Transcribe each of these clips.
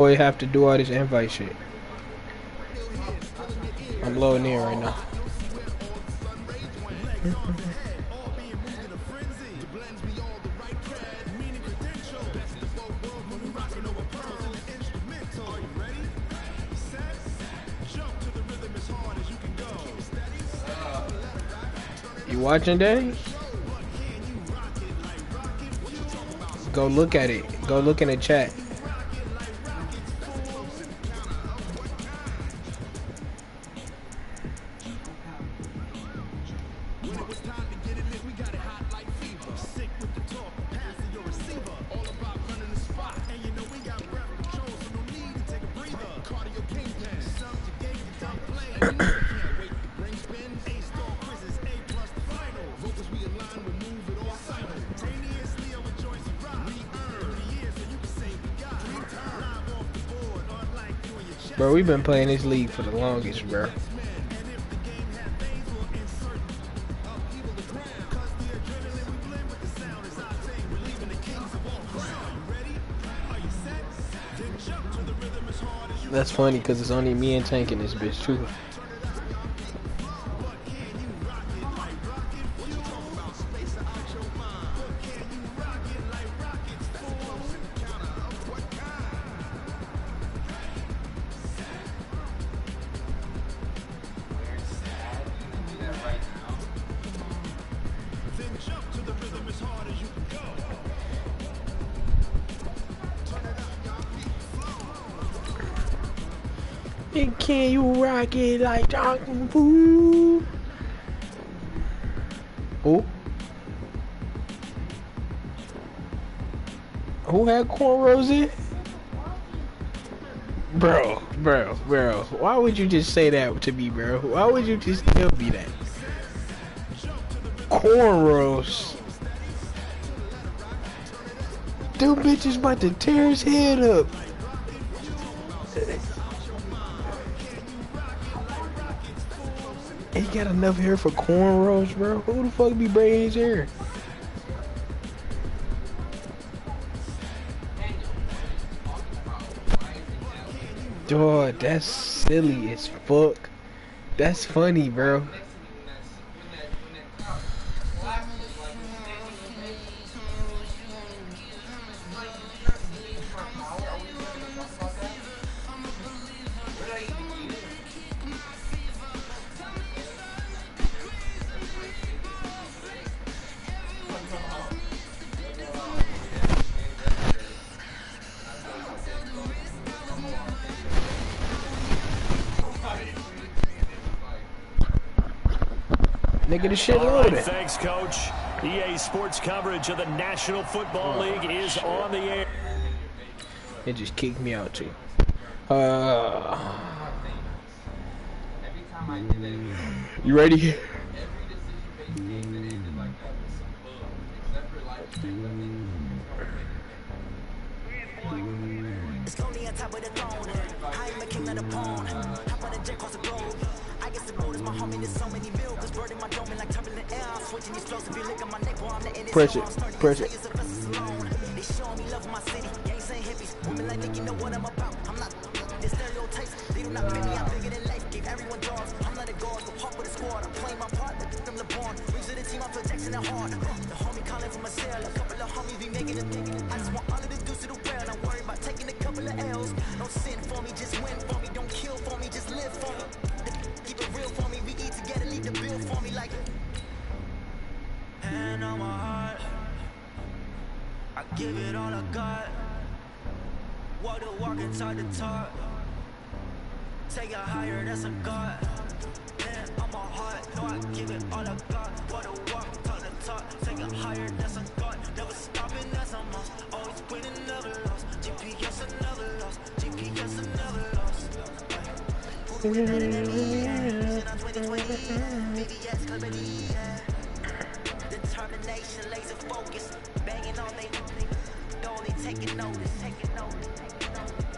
Boy, have to do all this invite shit. I'm loading in right now. You watching, Daddy? Go look at it. Go look in the chat. Bro, we've been playing this league for the longest, bro. That's funny because it's only me and Tank in this bitch too. And can you rock it like Jonathan Food? Who? Who had cornrows in? Bro. Why would you just say that to me, bro? Why would you just tell me that? Cornrows. Them bitches about to tear his head up. He got enough hair for cornrows, bro. Who the fuck be braiding his hair? Dog, that's silly as fuck. That's funny, bro. Nigga, the shit loaded. Right, thanks, Coach. EA Sports coverage of the National Football League is on the air. It just kicked me out, too. You ready? Press it. Press it. Give it all I got. Walk the walk inside the top. Take it higher, that's a God. Man, I'm a heart. No, I give it all I got. Walk the walk, talk the talk. Take it higher, that's a God. Never stopping, that's a must. Always winning, never lost. GPS, I never lost. GPS, I never lost. Determination, laser focus. Banging all day. Taking notice, taking notice, taking notice.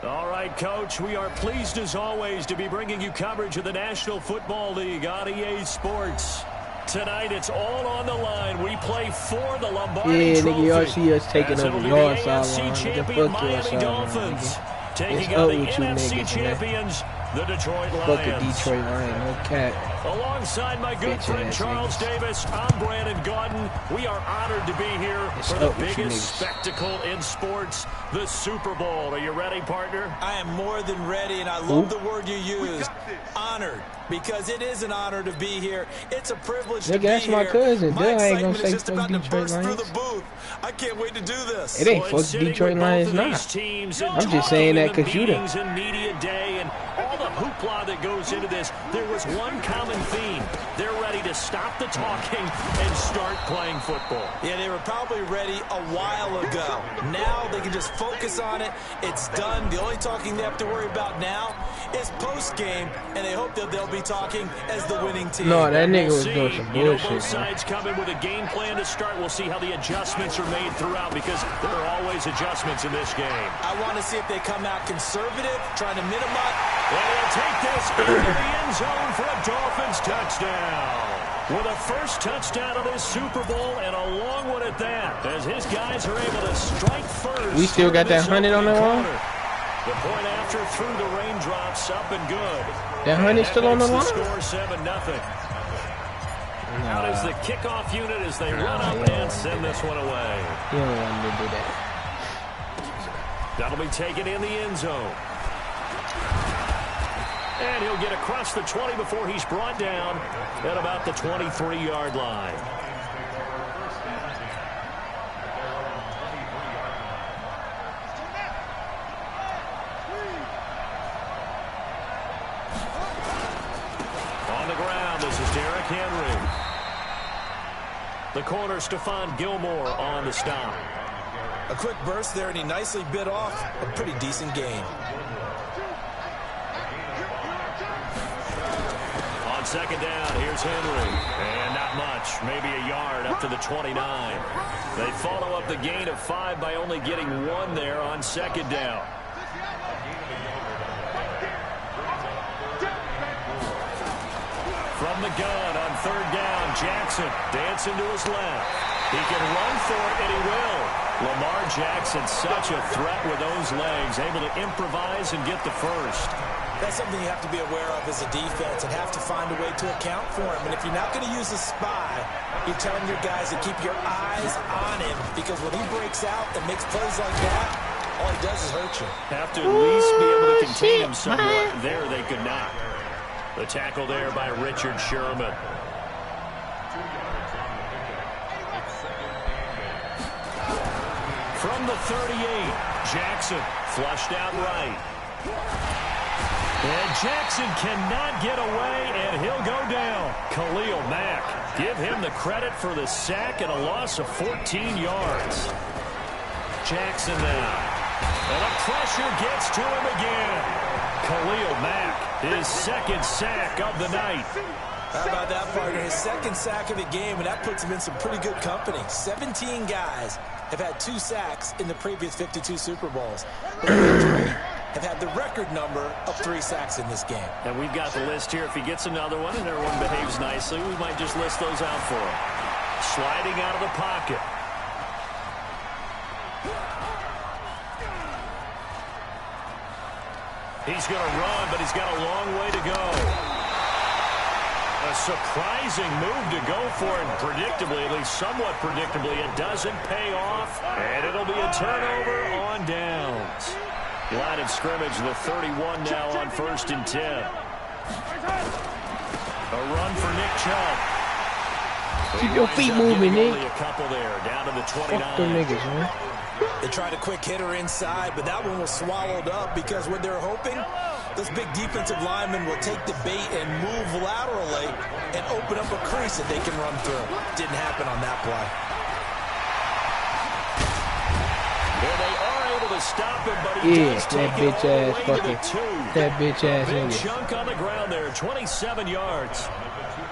All right, Coach, we are pleased as always to be bringing you coverage of the National Football League on EA Sports. Tonight, it's all on the line. We play for the Lombardi Yeah, Trophy. nigga, y'all see us taking As over it'll be your the sideline. AFC Nigga, champion fuck your Miami sideline, Dolphins nigga. taking It's on up the with you NFC niggas, man. champions, the Detroit Lions. Fuck a Detroit Lion, no cat. Alongside my good friend Charles Davis, I'm Brandon Gaudin. We are honored to be here for the biggest spectacle in sports, the Super Bowl. Are you ready, partner? I am more than ready, and I love the word you used, honored, because it is an honor to be here. It's a privilege to be here. That's my cousin. My ain't gonna excitement say is just fuck about to Detroit burst through Lions. the booth. I can't wait to do this. It ain't fuck Detroit Lions, not. I'm just saying that because you done. And media day and all the hoopla that goes into this, there was one common theme. They're ready to stop the talking and start playing football. Yeah, they were probably ready a while ago. Now they can just focus on it. It's done. The only talking they have to worry about now is post-game, and they hope that they'll be talking as the winning team. No, that nigga was doing some bullshit. Both sides coming with a game plan to start. We'll see how the adjustments are made throughout because there are always adjustments in this game. I want to see if they come out conservative, trying to minimize. And he'll take this into the end zone for a Dolphins touchdown. With a first touchdown of this Super Bowl and a long one at that, as his guys are able to strike first. We still got that 100 on the line? The point after through the raindrops, up and good. That 100 still on the line? Score 7-0. Out is the kickoff unit as they run up and send this one away. You don't want me to do that. That'll be taken in the end zone. And he'll get across the 20 before he's brought down at about the 23-yard line. On the ground, this is Derrick Henry. The corner, Stephon Gilmore on the stop. A quick burst there, and he nicely bit off a pretty decent gain. On second down, here's Henry. And not much, maybe a yard up to the 29. They follow up the gain of 5 by only getting 1 there on second down. From the gun on third down, Jackson dancing to his left. He can run for it, and he will. Lamar Jackson, such a threat with those legs, able to improvise and get the first. That's something you have to be aware of as a defense and have to find a way to account for him. And if you're not going to use a spy, you're telling your guys to keep your eyes on him, because when he breaks out and makes plays like that, all he does is hurt you. Have to at least be able to contain him somewhat. There they could not. The tackle there by Richard Sherman. From the 38, Jackson flushed out right. And Jackson cannot get away, and he'll go down. Khalil Mack, give him the credit for the sack and a loss of 14 yards. Jackson now. And the pressure gets to him again. Khalil Mack, his second sack of the night. How about that, partner? His second sack of the game, and that puts him in some pretty good company. 17 guys have had 2 sacks in the previous 52 Super Bowls. Have had the record number of 3 sacks in this game. And we've got the list here. If he gets another one and everyone behaves nicely, we might just list those out for him. Sliding out of the pocket. He's going to run, but he's got a long way to go. A surprising move to go for it, predictably, at least somewhat predictably. It doesn't pay off, and it'll be a turnover on downs. Line of scrimmage, the 31 now on 1st and 10. A run for Nick Chubb. Keep your feet moving, Nick. A couple there, down to the 29. Fuck them niggas, man. They tried a quick hitter inside, but that one was swallowed up because what they're hoping, those big defensive linemen will take the bait and move laterally and open up a crease that they can run through. Didn't happen on that play. Well, they are able to stop him, but he does take that bitch it all ass the way to the fucking, 2. that bitch ass Big nigga. chunk on the ground there, 27 yards.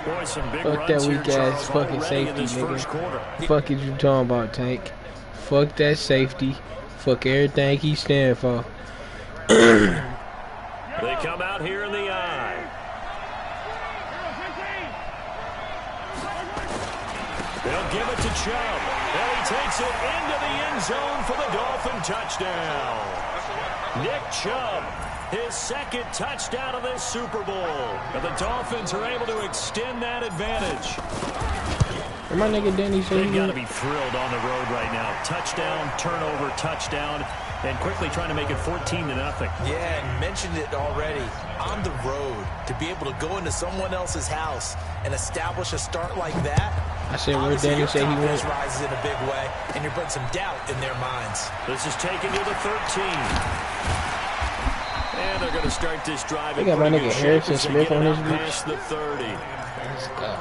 Boy, some big Fuck runs that here, weak ass Charles, fucking already in safety, this first nigga. quarter. Fuck is you talking about, Tank? Fuck that safety. Fuck everything he stand for. They come out here in the eye. give it to Chubb. And he takes it into the end zone for the Dolphin touchdown. Nick Chubb, his second touchdown of this Super Bowl. And the Dolphins are able to extend that advantage. Where my nigga Danny say They've got to be thrilled on the road right now. Touchdown, turnover, touchdown, and quickly trying to make it 14-0. Yeah, and mentioned it already. On the road, to be able to go into someone else's house and establish a start like that. I said where Danny say he went. Rises in a big way, and you bring some doubt in their minds. This is taken to the 13. And they're going to start this drive. They got my nigga Harrison Smith on his past the 30. Let's go.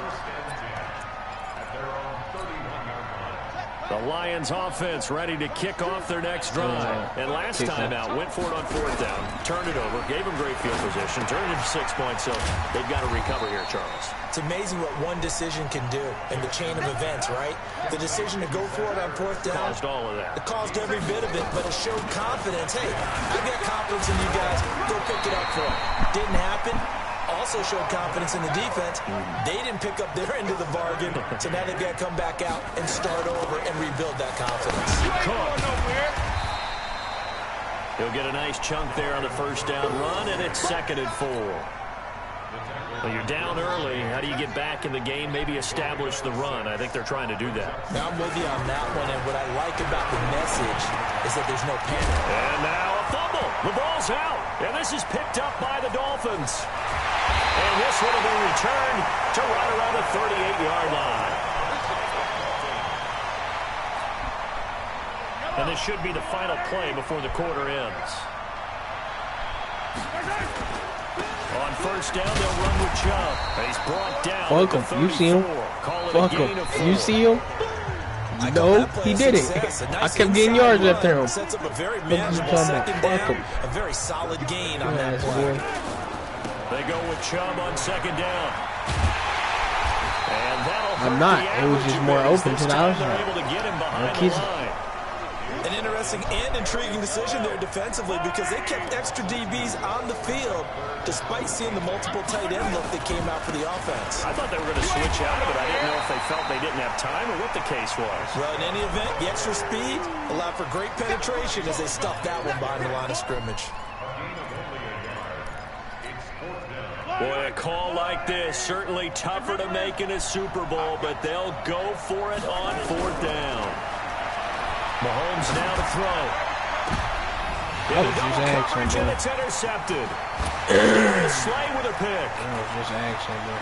The Lions offense ready to kick off their next drive. And last time out, went for it on fourth down, turned it over, gave them great field position, turned it to 6 points, so they've got to recover here, Charles. It's amazing what one decision can do in the chain of events, right? The decision to go for it on fourth down. Caused all of that. It caused every bit of it, but it showed confidence. Hey, I've got confidence in you guys. Go pick it up for them. Didn't happen. Also showed confidence in the defense. They didn't pick up their end of the bargain, so now they've got to come back out and start over and rebuild that confidence. He'll get a nice chunk there on the first down run, and it's 2nd and 4. Well, you're down early. How do you get back in the game, maybe establish the run? I think they're trying to do that. Now I'm with you on that one, and what I like about the message is that there's no panic. And now a fumble. The ball's out, and this is picked up by the Dolphins. And this one will be returned to right around the 38-yard line. And this should be the final play before the quarter ends. On first down, they'll run with Chubb. And he's brought down. Fuck him. You see him? Fuck him. You see him? No, he did it. I kept getting yards after him. Sets up a very manageable second down. A very solid gain on that play. They go with Chubb on second down. And that'll hurt. I'm not. It was just more open to the outside. Able to get him behind the line. An interesting and intriguing decision there defensively because they kept extra DBs on the field despite seeing the multiple tight end look that came out for the offense. I thought they were going to switch out of it. I didn't know if they felt they didn't have time or what the case was. Well, in any event, the extra speed allowed for great penetration as they stuffed that one behind the line of scrimmage. Boy, a call like this, certainly tougher to make in a Super Bowl, but they'll go for it on fourth down. Mahomes now to throw. That was just action, bro. It's intercepted. Slay with a pick. That was just action, bro.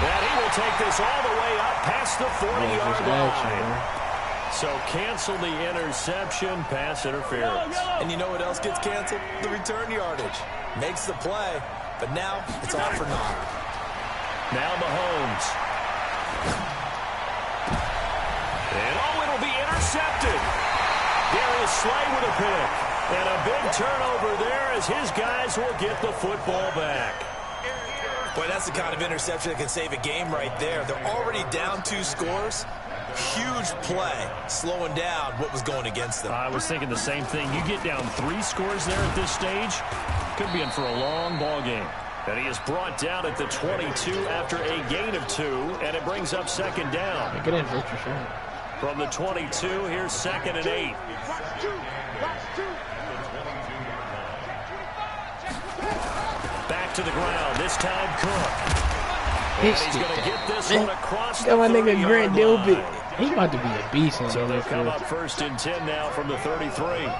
And he will take this all the way up past the 40-yard line. So cancel the interception, pass interference. And you know what else gets canceled? The return yardage. Makes the play, but now it's all for naught. Now Mahomes. And it'll be intercepted. Darius Slay with a pick. And a big turnover there as his guys will get the football back. Boy, that's the kind of interception that can save a game right there. They're already down 2 scores. Huge play, slowing down what was going against them. I was thinking the same thing. You get down 3 scores there at this stage, could be in for a long ball game. And he is brought down at the 22 after a gain of 2, and it brings up second down. Get in, for sure. From the 22, here's 2nd and 8. Back to the ground, this time Cook. And he's going to get this one across the 30-yard line. He's about to be a beast. So they'll come up 1st and 10 now from the 33.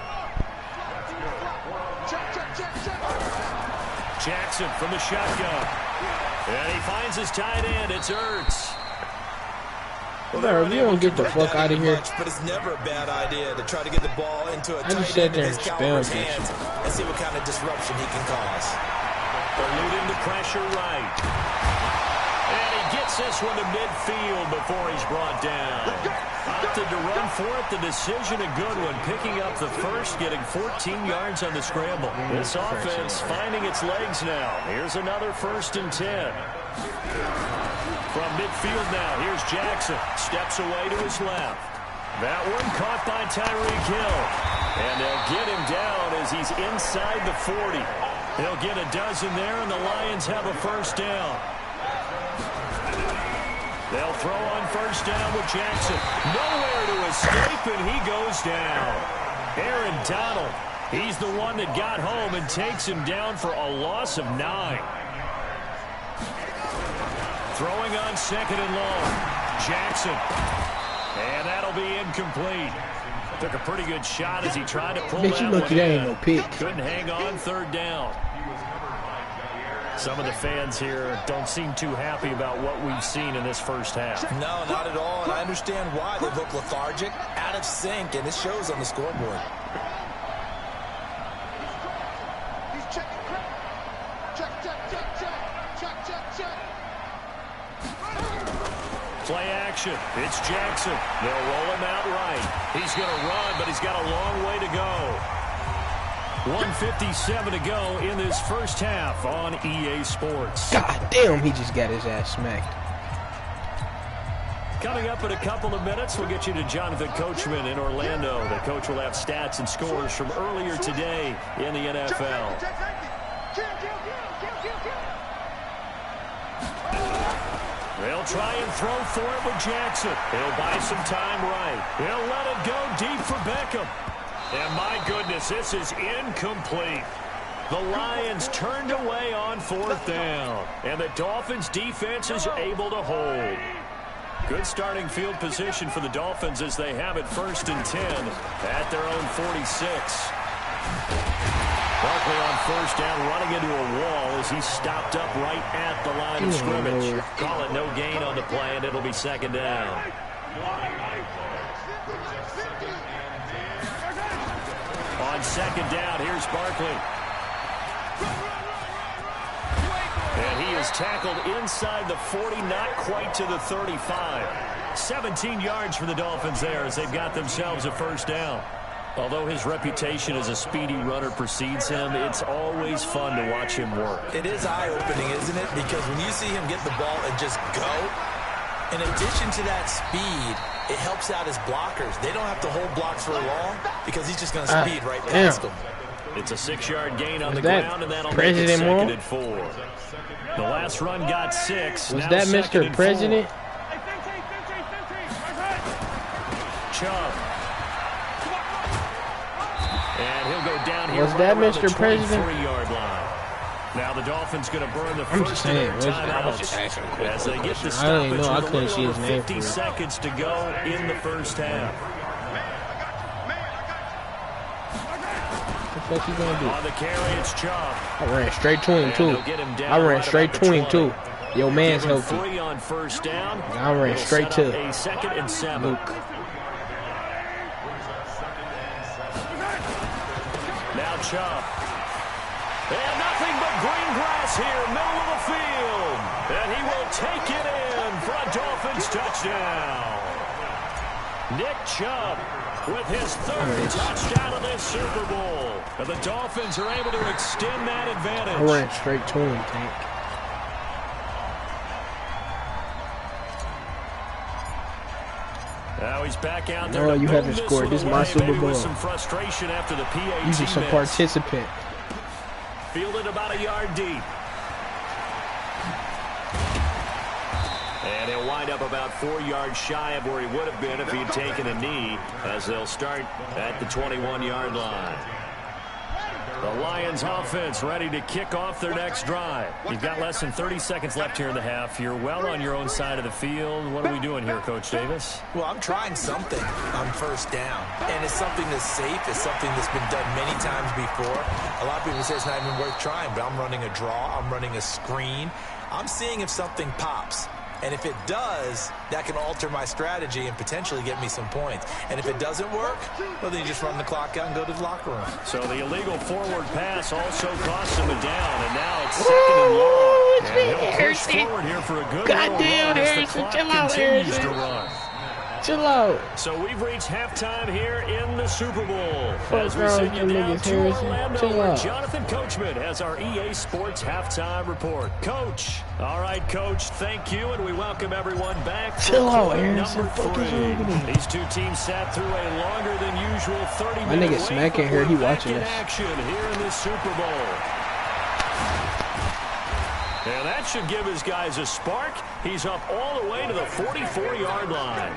Jackson from the shotgun. And he finds his tight end. It's Ertz. Well, if you don't get the fuck out of here. But it's never a bad idea to try to get the ball into a tight sat end there in his and caliber's spelled hands and see what kind of disruption he can cause. Eluding the pressure right. And he gets this one to midfield before he's brought down. Opted to run for it. The decision a good one. Picking up the first, getting 14 yards on the scramble. This offense finding its legs now. Here's another 1st and 10. From midfield now, here's Jackson. Steps away to his left. That one caught by Tyreek Hill. And they'll get him down as he's inside the 40. They'll get a dozen there, and the Lions have a first down. They'll throw on first down with Jackson. Nowhere to escape, and he goes down. Aaron Donald, he's the one that got home and takes him down for a loss of 9. Throwing on second and long. Jackson. And that'll be incomplete. Took a pretty good shot as he tried to pull that one in. Couldn't hang on third down. Some of the fans here don't seem too happy about what we've seen in this first half. No, not at all, and I understand why. They look lethargic, out of sync, and it shows on the scoreboard. Play action. It's Jackson. They'll roll him out right. He's going to run, but he's got a long way to go. 1:57 to go in this first half on EA Sports. God damn, he just got his ass smacked. Coming up in a couple of minutes, we'll get you to Jonathan Coachman in Orlando. The coach will have stats and scores from earlier today in the NFL. They'll try and throw for it with Jackson. He'll buy some time right. He'll let it go deep for Beckham. And my goodness, this is incomplete. The Lions turned away on fourth down. And the Dolphins defense is able to hold. Good starting field position for the Dolphins as they have it 1st and 10 at their own 46. Barkley on first down, running into a wall as he's stopped up right at the line of scrimmage. Call it no gain on the play, and it'll be 2nd down. On 2nd down, here's Barkley. And he is tackled inside the 40, not quite to the 35. 17 yards for the Dolphins there as they've got themselves a 1st down. Although his reputation as a speedy runner precedes him, it's always fun to watch him work. It is eye-opening, isn't it? Because when you see him get the ball and just go, in addition to that speed, it helps out his blockers. They don't have to hold blocks for long because he's just going to speed right past them. It's a 6-yard gain on the ground, and that'll make it 2nd and 4. The last run got 6. Was that Mr. President? Chubb. And he'll go down here. Was that Mr. President? 23-yard line. Now the Dolphins going to burn the I'm first just saying. timeout as they get the stoppage with a little over 50 seconds to go in the first half. What you gonna do? On the carry, it's Chubb. I ran straight to him too. I ran straight to him too. Yo, man's healthy. 3 on first down. I ran straight to a 2nd and 7. Luke. Now Chubb. And nothing but green grass here, middle of the field. And he will take it in for a Dolphins touchdown. Nick Chubb with his 3rd touchdown of this Super Bowl. And the Dolphins are able to extend that advantage. I ran straight to him, Tank. Now he's back out there. No, you haven't scored. This is my Super Bowl. Some frustration after the PAT. You just a participant. Fielded about a yard deep. And he'll wind up about 4 yards shy of where he would have been if he had taken a knee, as they'll start at the 21-yard line. The Lions offense ready to kick off their next drive. You've got less than 30 seconds left here in the half. You're well on your own side of the field. What are we doing here, Coach Davis? Well, I'm trying something on first down. And it's something that's safe. It's something that's been done many times before. A lot of people say it's not even worth trying, but I'm running a draw. I'm running a screen. I'm seeing if something pops. And if it does, that can alter my strategy and potentially get me some points. And if it doesn't work, well, then you just run the clock out and go to the locker room. So the illegal forward pass also cost him a down, and now it's 2nd and long. And he'll push forward here for a good Goddamn, Harrison, chill out, Harrison. Chill out. So we've reached halftime here in the Super Bowl. As we send you down to Orlando, where Jonathan Coachman has our EA Sports halftime report. Coach, all right, Coach, thank you, and we welcome everyone back. Chill out, Aaron. Number 3. These two teams sat through a longer than usual 30-minute my nigga smacking here. He watching this. Action here in the Super Bowl. And that should give his guys a spark. He's up all the way to the 44-yard line.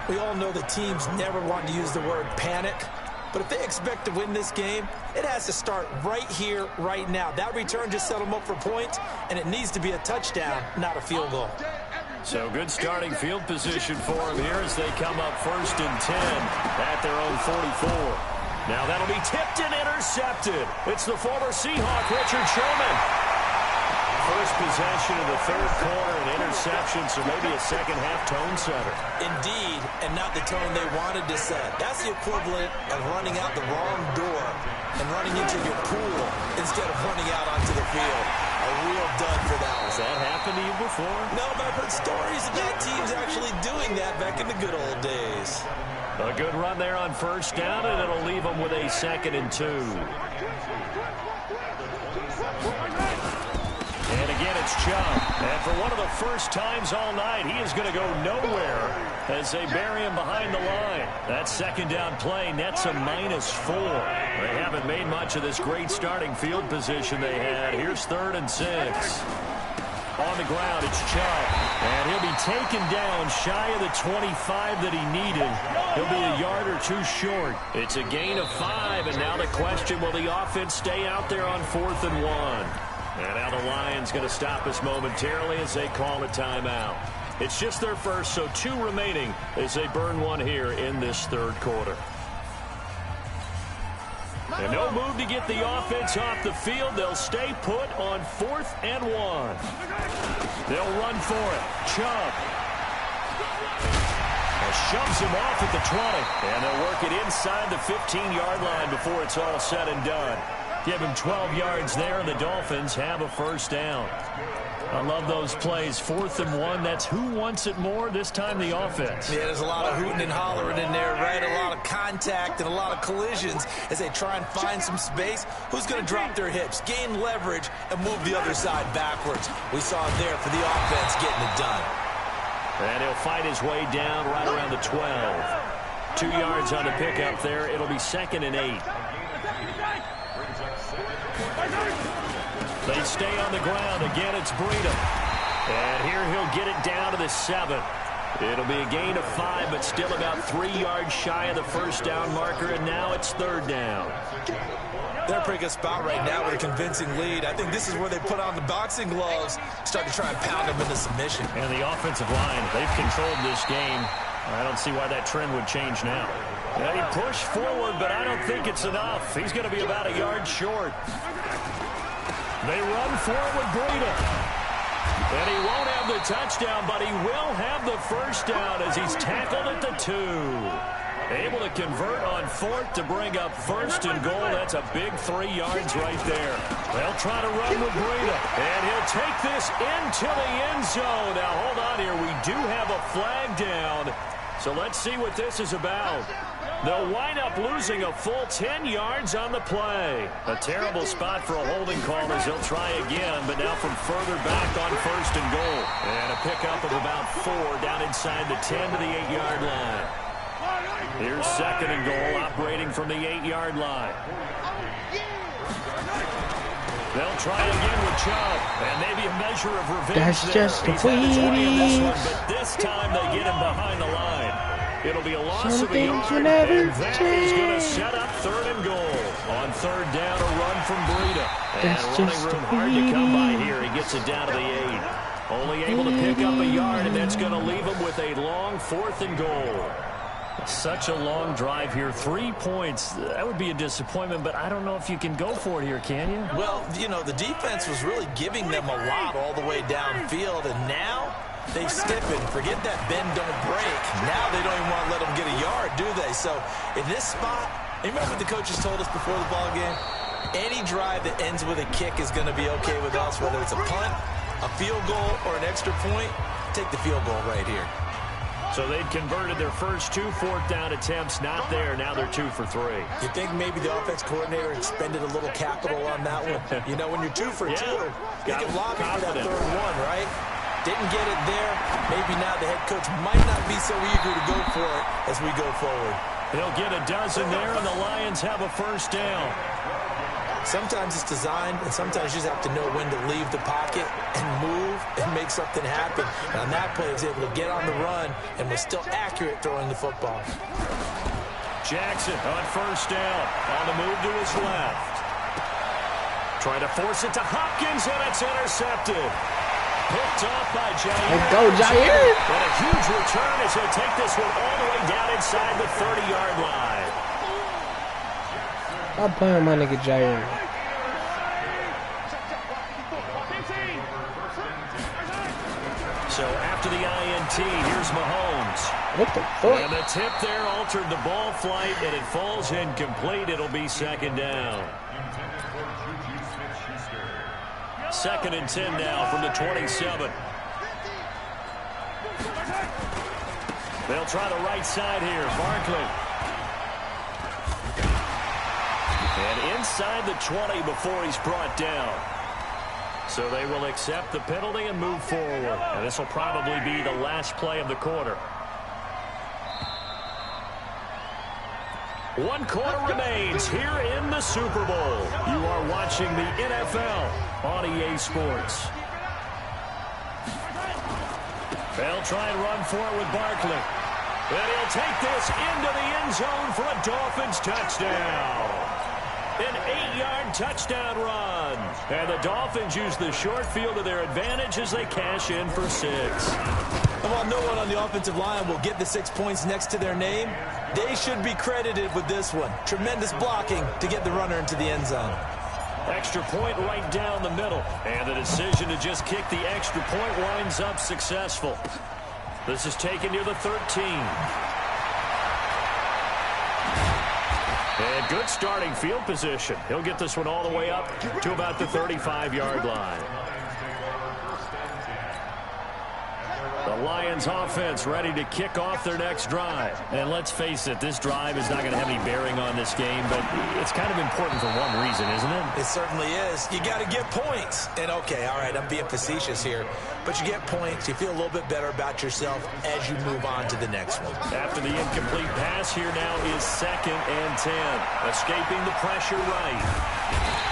We all know the teams never want to use the word panic. But if they expect to win this game, it has to start right here, right now. That return just set them up for points, and it needs to be a touchdown, not a field goal. So good starting field position for them here as they come up 1st and 10 at their own 44. Now that'll be tipped and intercepted. It's the former Seahawk, Richard Sherman. First possession of the 3rd quarter, an interception, so maybe a second-half tone setter. Indeed, and not the tone they wanted to set. That's the equivalent of running out the wrong door and running into your pool instead of running out onto the field. A real dud for that one. Has that happened to you before? No, but I've heard stories about teams actually doing that back in the good old days. A good run there on 1st down, and it'll leave them with a 2nd and 2. And again, it's Chubb. And for one of the first times all night, he is going to go nowhere as they bury him behind the line. That 2nd down play nets a -4. They haven't made much of this great starting field position they had. Here's 3rd and 6. On the ground, it's Chubb. And he'll be taken down shy of the 25 that he needed. He'll be a yard or 2 short. It's a gain of 5, and now the question, will the offense stay out there on 4th and 1? And now the Lions going to stop us momentarily as they call a timeout. It's just their first, so 2 remaining as they burn one here in this 3rd quarter. And no move to get the offense off the field. They'll stay put on 4th and 1. They'll run for it. Chubb. Shoves him off at the 20. And they'll work it inside the 15-yard line before it's all said and done. Give him 12 yards there, and the Dolphins have a 1st down. I love those plays. 4th and 1, that's who wants it more, this time the offense. Yeah, there's a lot of hooting and hollering in there, right? A lot of contact and a lot of collisions as they try and find some space. Who's going to drop their hips, gain leverage, and move the other side backwards? We saw it there for the offense getting it done. And he'll fight his way down right around the 12. 2 yards on the pickup there. It'll be 2nd and 8. They stay on the ground. Again, it's Breida. And here he'll get it down to the 7. It'll be a gain of 5, but still about 3 yards shy of the 1st down marker, and now it's 3rd down. They're in a pretty good spot right now with a convincing lead. I think this is where they put on the boxing gloves, start to try and pound them into submission. And the offensive line, they've controlled this game. I don't see why that trend would change now. Yeah, he pushed forward, but I don't think it's enough. He's going to be about a yard short. They run forward with Breida. And he won't have the touchdown, but he will have the 1st down as he's tackled at the 2. Able to convert on 4th to bring up 1st and goal. That's a big 3 yards right there. They'll try to run with Breida. And he'll take this into the end zone. Now, hold on here. We do have a flag down. So let's see what this is about. They'll wind up losing a full 10 yards on the play. A terrible spot for a holding call as they'll try again, but now from further back on 1st and goal. And a pickup of about 4 down inside the 10 to the 8-yard line. Here's 2nd and goal, operating from the 8-yard line. They'll try again with Chubb, and maybe a measure of revenge. That's there. just the Wheaties. But this time they get him behind the line. It'll be a loss of a yard, and that is going to set up 3rd and goal. On 3rd down, a run from Breida. And running room hard to come by here. He gets it down to the 8. Only able to pick up a yard, and that's going to leave him with a long 4th and goal. Such a long drive here. 3 points. That would be a disappointment, but I don't know if you can go for it here, can you? Well, you know, the defense was really giving them a lot all the way downfield, and now they've stiffened. Forget that bend, don't break. Now they don't even want to let them get a yard, do they? So in this spot, you remember what the coaches told us before the ball game? Any drive that ends with a kick is going to be okay with us, whether it's a punt, a field goal, or an extra point. Take the field goal right here. So they'd converted their first 2 4th down attempts. Not there. Now they're 2 for 3. You think maybe the offense coordinator expended a little capital on that one? You know, when you're 2 for 2, you can lobby for that 3rd one, right? Didn't get it there. Maybe now the head coach might not be so eager to go for it as we go forward. They'll get a dozen there, and the Lions have a 1st down. Sometimes it's designed, and sometimes you just have to know when to leave the pocket and move and make something happen. And on that play, he was able to get on the run and was still accurate throwing the football. Jackson on first down. On the move to his left. Trying to force it to Hopkins, and it's intercepted. Picked off by Jair. Let's go, Jair. And a huge return as he'll take this one all the way down inside the 30-yard line. I'm playing my nigga Jair. So after the INT, here's Mahomes. What the fuck? And the tip there altered the ball flight, and it falls incomplete. It'll be second down. 2nd and 10 now from the 27. They'll try the right side here. Barkley. And inside the 20 before he's brought down. So they will accept the penalty and move forward. And this will probably be the last play of the quarter. 1 quarter remains here in the Super Bowl. You are watching the NFL on EA Sports. They'll try and run for it with Barkley. And he'll take this into the end zone for a Dolphins touchdown. An 8-yard touchdown run. And the Dolphins use the short field to their advantage as they cash in for 6. And while no one on the offensive line will get the 6 points next to their name, they should be credited with this one. Tremendous blocking to get the runner into the end zone. Extra point right down the middle. And the decision to just kick the extra point winds up successful. This is taken near the 13. And good starting field position. He'll get this one all the way up to about the 35-yard line. The Lions offense ready to kick off their next drive. And let's face it, this drive is not going to have any bearing on this game, but it's kind of important for one reason, isn't it? It certainly is. You got to get points. And okay, all right, I'm being facetious here, but you get points, you feel a little bit better about yourself as you move on to the next one. After the incomplete pass, here now is 2nd and 10. Escaping the pressure right.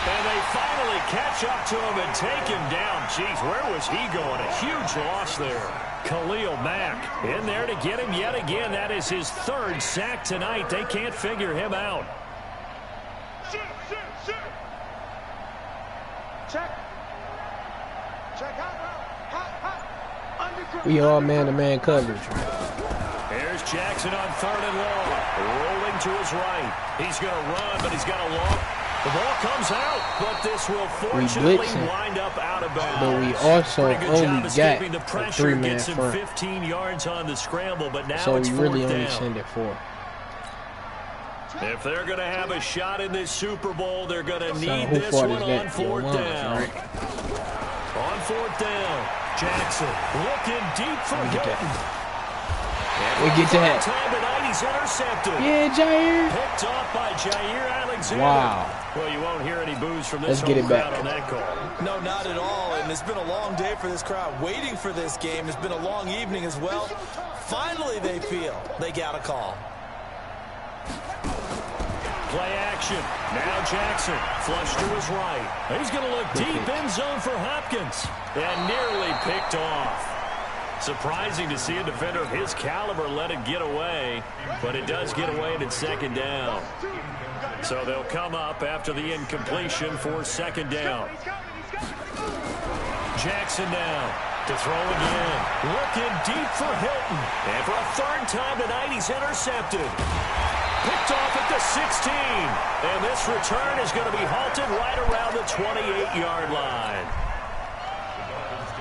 And they finally catch up to him and take him down. Jeez, where was he going? A huge loss there. Khalil Mack in there to get him yet again. That is his 3rd sack tonight. They can't figure him out. We all man-to-man coverage. Here's Jackson on 3rd and long. Rolling to his right. He's going to run, but he's got a long. The ball comes out, but this will fortunately wind up out of bounds. But we also only got the a 3-man gets him front. 15 yards on the scramble, but now So it's we really 4th only down. send it 4. If they're going to have a shot in this Super Bowl, they're going to need who this fought one is on that? 4th down. Right? On 4th down, Jackson looking deep for Hilton. We get to that. Time tonight, he's intercepted. Yeah, Jair. Picked off by Jair Alexander. Wow. Well, you won't hear any boos from Let's this get home it back. crowd on that call. No, not at all. And it's been a long day for this crowd waiting for this game. It's been a long evening as well. Finally, they feel they got a call. Play action. Now Jackson. Flush to his right. He's going to look deep end zone for Hopkins. And nearly picked off. Surprising to see a defender of his caliber let it get away. But it does get away and it's 2nd down. So they'll come up after the incompletion for 2nd down. Jackson now to throw again. Looking deep for Hilton. And for a 3rd time tonight, he's intercepted. Picked off at the 16. And this return is going to be halted right around the 28-yard line.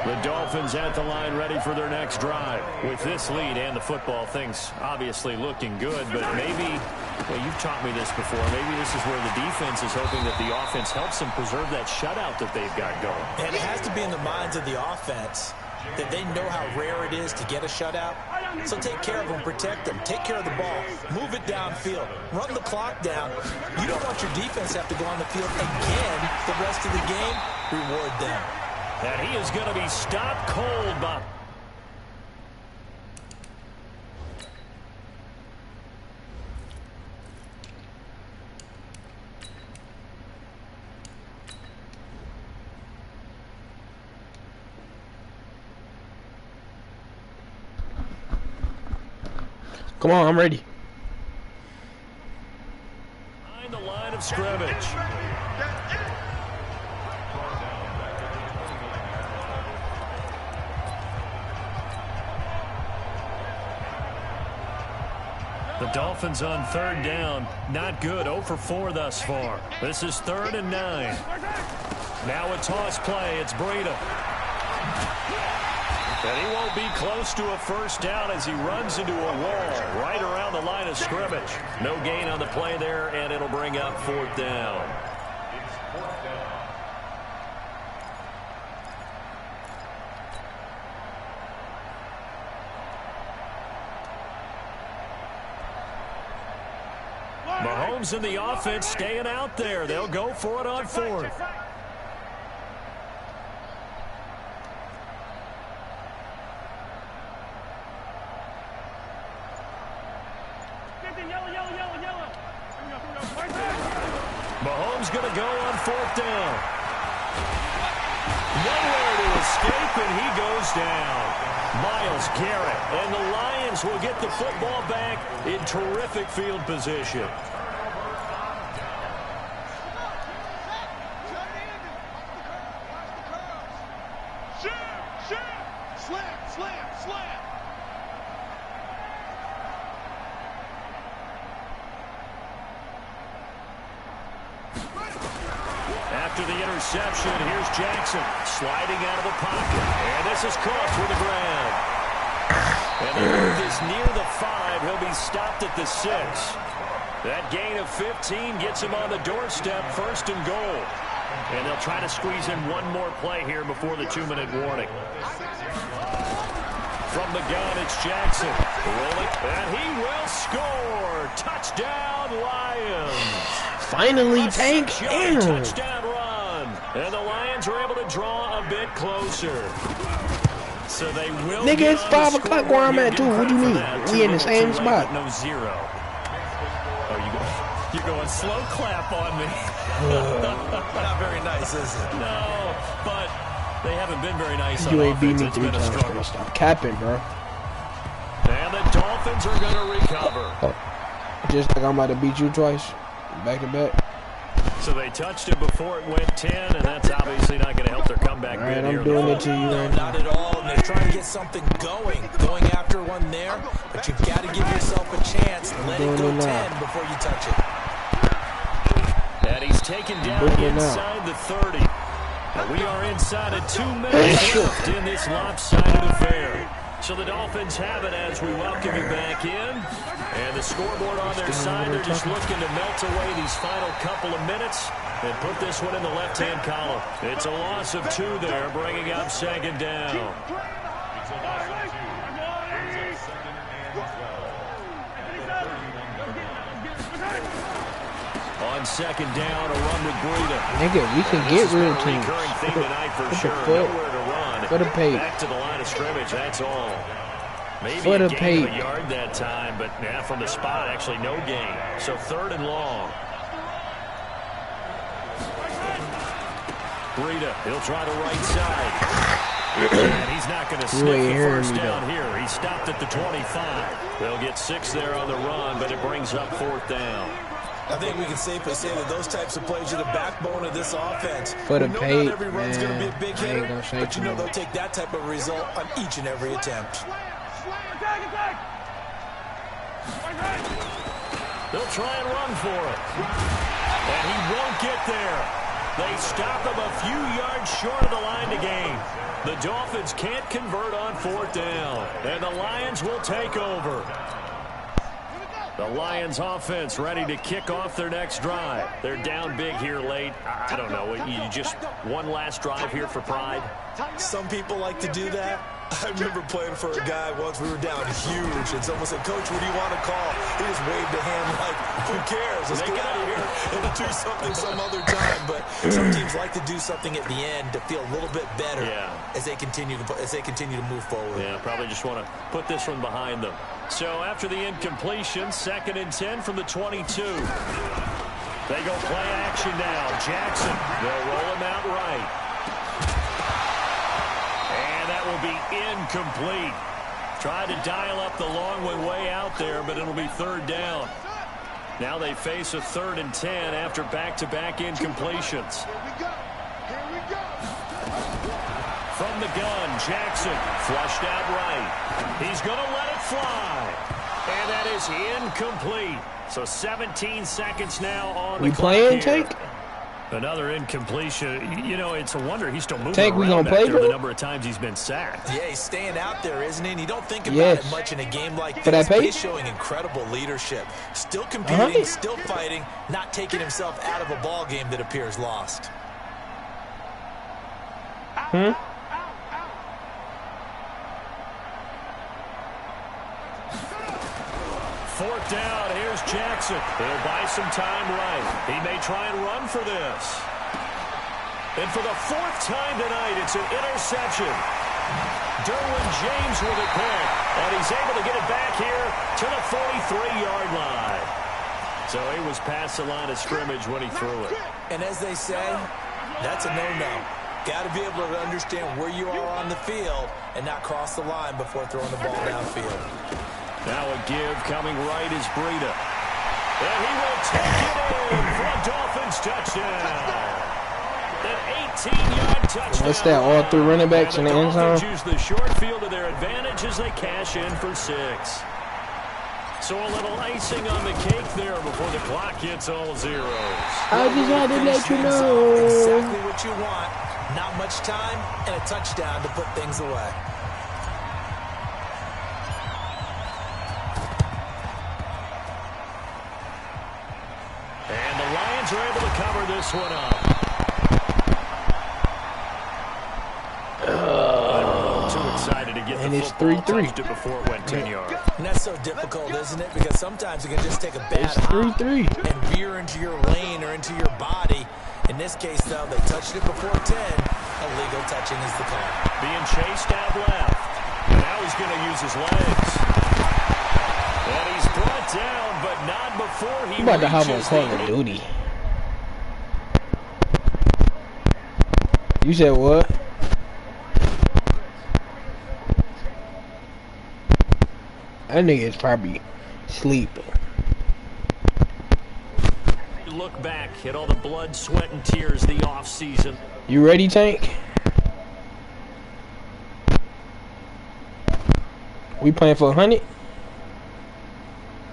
The Dolphins at the line ready for their next drive. With this lead and the football, things obviously looking good, but maybe, well, you've taught me this before, maybe this is where the defense is hoping that the offense helps them preserve that shutout that they've got going. And it has to be in the minds of the offense that they know how rare it is to get a shutout. So take care of them, protect them, take care of the ball, move it downfield, run the clock down. You don't want your defense to have to go on the field again the rest of the game. Reward them. And he is going to be stopped cold by... Come on, I'm ready. Behind the line of scrimmage. The Dolphins on 3rd down. Not good. 0 for 4 thus far. This is 3rd and 9. Now a toss play. It's Breida. And he won't be close to a first down as he runs into a wall right around the line of scrimmage. No gain on the play there, and it'll bring up 4th down. Mahomes and the offense staying out there. They'll go for it on 4th. Mahomes going to go on 4th down. Nowhere to escape, and he goes down. Myles Garrett, and the Lions will get the football back in terrific field position. After the interception, here's Jackson sliding out of the pocket. And this is caught for the grab. And the mark is near the 5. He'll be stopped at the 6. That gain of 15 gets him on the doorstep, 1st and goal. And they'll try to squeeze in one more play here before the 2-minute warning. From the gun, it's Jackson. Rolling, and he will score. Touchdown, Lions. Finally, Tank. Touchdown run. And the Lions are able to draw a bit closer. So they will. Nigga, it's 5 o'clock where I'm at, too. What do you mean? We in the same spot. No 0. Oh, you're going slow clap on me. Not very nice, is it? No, but they haven't been very nice. You on ain't beat offense. me It's 3 been a times, struggle. bro. Stop capping, bro. And the Dolphins are going to recover. Oh. Just like I'm about to beat you twice. Back to back. So they touched him before it went 10, and that's obviously not going to help their comeback. All right, I'm doing it to you right now. Not at all, and they're trying to get something going after one there, but you've got to give yourself a chance. Let it go 10 before you touch it. And he's taken down inside the 30. And we are inside of 2 minutes left in this lopsided affair. So the Dolphins have it as we welcome you back in. And the scoreboard on their side, they're just looking to melt away these final couple of minutes and put this one in the left-hand column. It's a loss of 2 there, bringing up 2nd down. On 2nd down, a run with Breida. Nigga, we can get rid of teams. For the pay. Back to the line of scrimmage, that's all. Maybe For the a gain of a yard that time, but yeah, from the spot, actually no gain. So 3rd and long. Breida, he'll try the right side. And he's not going to sniff the first down here. He stopped at the 25. They'll get 6 there on the run, but it brings up 4th down. I think we can safely say that those types of plays are the backbone of this offense. For the pay, not every run's going to be a big hitter, but you know they'll much. take that type of result on each and every attempt. They'll try and run for it. And he won't get there. They stop him a few yards short of the line to gain. The Dolphins can't convert on 4th down. And the Lions will take over. The Lions offense ready to kick off their next drive. They're down big here late. I don't know. You just one last drive here for pride? Some people like to do that. I remember playing for a guy once. We were down huge, and someone said, "Coach, what do you want to call?" He just waved a hand like, "Who cares? Let's get out of here and do something some other time." But some teams like to do something at the end to feel a little bit better as they continue to move forward. Yeah, probably just want to put this one behind them. So after the incompletion, 2nd and 10 from the 22. They go play action now. Jackson, they'll roll him out right. And that will be incomplete. Tried to dial up the long one way out there, but it'll be third down. Now they face a 3rd and 10 after back-to-back incompletions. From the gun, Jackson flushed out right. He's going to let it fly. And that is incomplete. So 17 seconds now on the clock. We playing, Tank? Another incompletion. You know, it's a wonder he's still moving Tank, we around gonna play after the number of times he's been sacked. Yeah, he's staying out there, isn't he? And you don't think about Yes. it much in a game like For this. that He's pace? showing incredible leadership. Still competing, still fighting, not taking himself out of a ball game that appears lost. Fourth down, here's Jackson. He'll buy some time right. He may try and run for this. And for the 4th time tonight, it's an interception. Derwin James with a pick. And he's able to get it back here to the 43-yard line. So he was past the line of scrimmage when he threw it. And as they say, that's a no-no. Got to be able to understand where you are on the field and not cross the line before throwing the ball downfield. Now a give coming right is Breida. And he will take it in for a Dolphins touchdown. An 18-yard touchdown. What's that, all 3 running backs in the end zone? Dolphins use the short field to their advantage as they cash in for 6. So a little icing on the cake there before the clock hits all zeros. I just had to let you know. Exactly what you want. Not much time and a touchdown to put things away. And the Lions are able to cover this one up. Too excited to get And the it's football 3-3. touched it before it went 10 yards. And that's so difficult, isn't it? Because sometimes it can just take a bad It's hop 3-3. and veer into your lane or into your body. In this case, though, they touched it before 10. Illegal touching is the call. Being chased out left. And now he's going to use his legs. And he's brought down, but not before he I'm about to hop on reaches Call the of Duty. You said what? That nigga is probably sleeping. Look back at all the blood, sweat, and tears the offseason. You ready, Tank? We playing for 100?